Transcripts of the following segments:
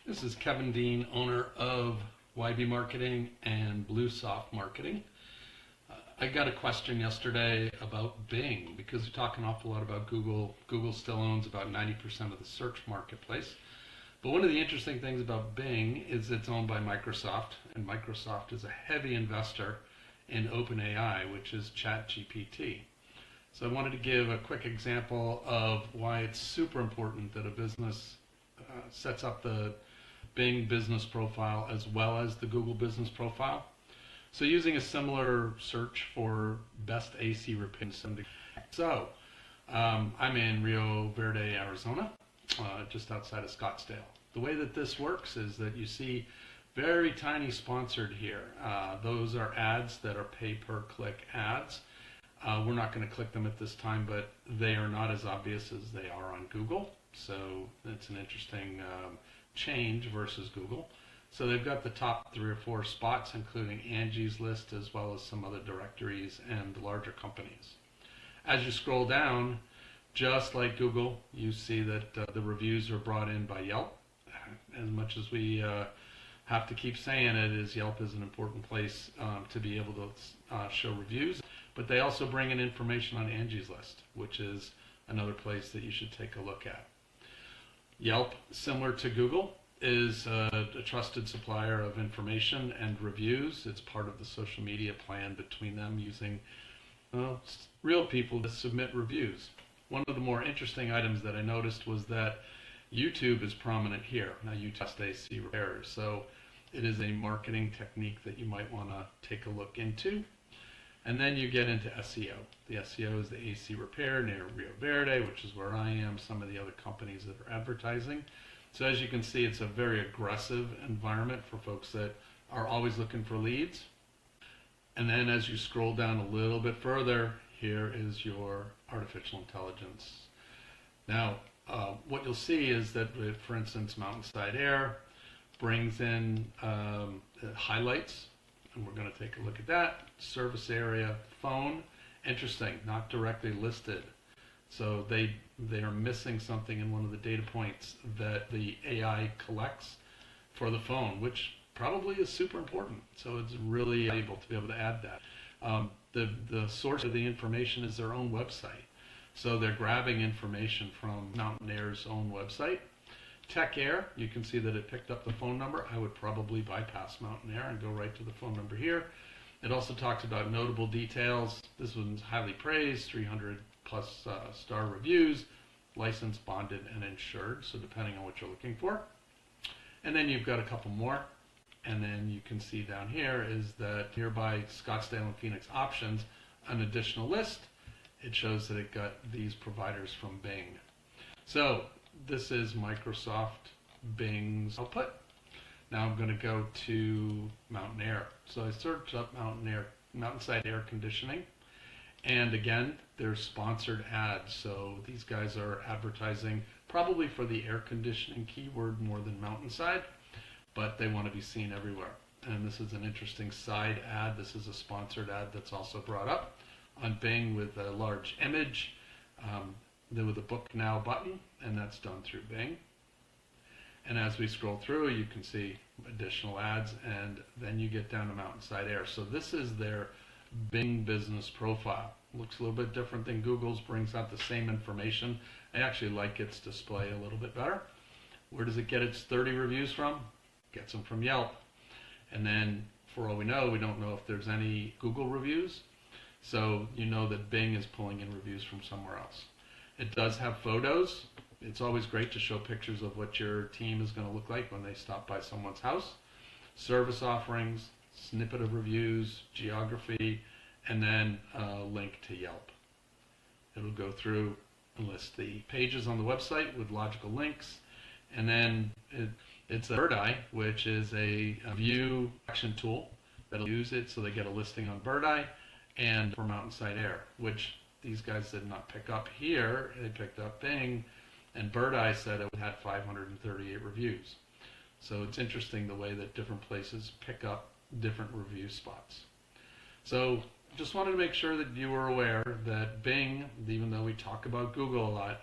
This is Kevin Dean, owner of YB Marketing and BlueSoft Marketing. I got a question yesterday about Bing because we talk an awful lot about Google. Google still owns about 90% of the search marketplace. But one of the interesting things about Bing is it's owned by Microsoft, and Microsoft is a heavy investor in OpenAI, which is ChatGPT. So I wanted to give a quick example of why it's super important that a business sets up the Bing business profile as well as the Google business profile. So using a similar search for best AC repair. So I'm in Rio Verde, Arizona, just outside of Scottsdale. The way that this works is that you see very tiny sponsored here. Those are ads that are pay-per-click ads. We're not going to click them at this time, but they are not as obvious as they are on Google. So it's an interesting change versus Google. So they've got the top 3 or 4 spots, including Angie's List, as well as some other directories and larger companies. As you scroll down, just like Google, you see that the reviews are brought in by Yelp. As much as we have to keep saying it, is Yelp is an important place to be able to show reviews, but they also bring in information on Angie's List, which is another place that you should take a look at. Yelp, similar to Google, is a trusted supplier of information and reviews. It's part of the social media plan between them, using real people to submit reviews. One of the more interesting items that I noticed was that YouTube is prominent here. Now YouTube AC repairs, so it is a marketing technique that you might want to take a look into. And then you get into SEO. The SEO is the AC repair near Rio Verde, which is where I am, some of the other companies that are advertising. So as you can see, it's a very aggressive environment for folks that are always looking for leads. And then as you scroll down a little bit further, here is your artificial intelligence. Now, what you'll see is that, for instance, Mountainside Air brings in highlights, and we're going to take a look at that. Service area, phone, interesting, not directly listed. So they are missing something in one of the data points that the AI collects for the phone, which probably is super important. So it's really valuable to be able to add that. The source of the information is their own website. So they're grabbing information from Mountain Air's own website. Tech Air, you can see that it picked up the phone number. I would probably bypass Mountain Air and go right to the phone number here. It also talks about notable details. This one's highly praised, 300 plus star reviews, licensed, bonded, and insured, so depending on what you're looking for. And then you've got a couple more. And then you can see down here is that nearby Scottsdale and Phoenix options, an additional list. It shows that it got these providers from Bing. So this is Microsoft Bing's output. Now I'm going to go to Mountain Air. So I searched up Mountainside Air Conditioning. And again, there's sponsored ads. So these guys are advertising probably for the air conditioning keyword more than Mountainside, but they want to be seen everywhere. And this is an interesting side ad. This is a sponsored ad that's also brought up on Bing with a large image, with a Book Now button, and that's done through Bing. And as we scroll through, you can see additional ads, and then you get down to Mountainside Air. So this is their Bing business profile. Looks a little bit different than Google's, brings out the same information. I actually like its display a little bit better. Where does it get its 30 reviews from? Gets them from Yelp. And then, for all we don't know if there's any Google reviews. So you know that Bing is pulling in reviews from somewhere else. It does have photos. It's always great to show pictures of what your team is going to look like when they stop by someone's house. Service offerings, snippet of reviews, geography, and then a link to Yelp. It'll go through and list the pages on the website with logical links. And then it's a Birdeye, which is a view action tool that'll use it so they get a listing on Birdeye and for Mountainside Air, which these guys did not pick up here. They picked up Bing, and Birdeye said it had 538 reviews. So it's interesting the way that different places pick up different review spots. So just wanted to make sure that you were aware that Bing, even though we talk about Google a lot,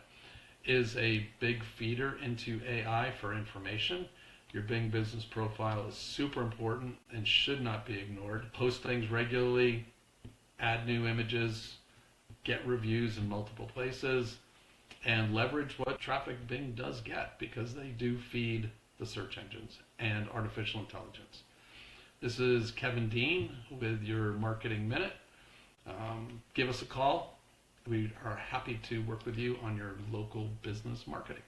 is a big feeder into AI for information. Your Bing business profile is super important and should not be ignored. Post things regularly, add new images, get reviews in multiple places, and leverage what traffic Bing does get, because they do feed the search engines and artificial intelligence. This is Kevin Dean with your Marketing Minute. Give us a call. We are happy to work with you on your local business marketing.